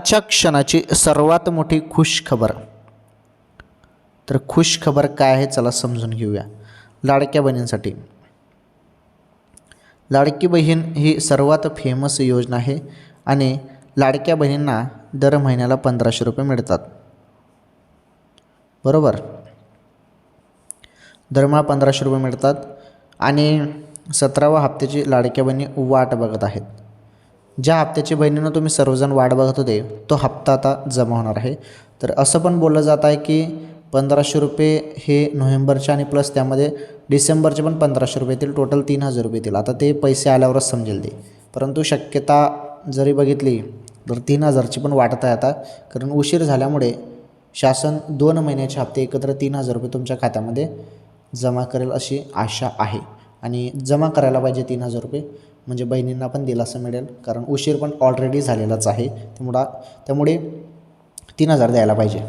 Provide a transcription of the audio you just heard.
आजच्या क्षणाची सर्वात मोठी खुश खबर. तर खुश खबर काय आहे चला समजून घेऊया. लाडक्या बहिणींसाठी. लाडकी बहीण ही सर्वात फेमस योजना आहे आणि लाडक्या बहिणींना दर महिन्याला 1500 रुपये मिळतात. बरोबर, दरमहा 1500 रुपये मिळतात आणि 17व्या हप्त्याची लाडक्या बहिणी वाट बघत आहेत. ज्या हप्त्याची बहिणीनं तुम्ही सर्वजण वाट बघत होते तो हप्ता आता जमा होणार आहे. तर असं पण बोललं जात आहे की 1500 रुपये हे नोव्हेंबरचे आणि प्लस त्यामध्ये डिसेंबरचे पण 1500 रुपये येतील, टोटल 3000 रुपये येतील. आता ते पैसे आल्यावरच समजेल ते, परंतु शक्यता जरी बघितली तर 3000ची पण वाटत आहे आता, कारण उशीर झाल्यामुळे शासन 2 महिन्याचे हप्ते एकत्र 3000 रुपये तुमच्या खात्यामध्ये जमा करेल अशी आशा आहे. आणि जमा करायला पाहिजे 3000 रुपये, म्हणजे बहिणींना पण दिलासा मिळेल, कारण उशीर पण ऑलरेडी झालेलाच आहे. त्यामुळे 3000 द्यायला पाहिजे.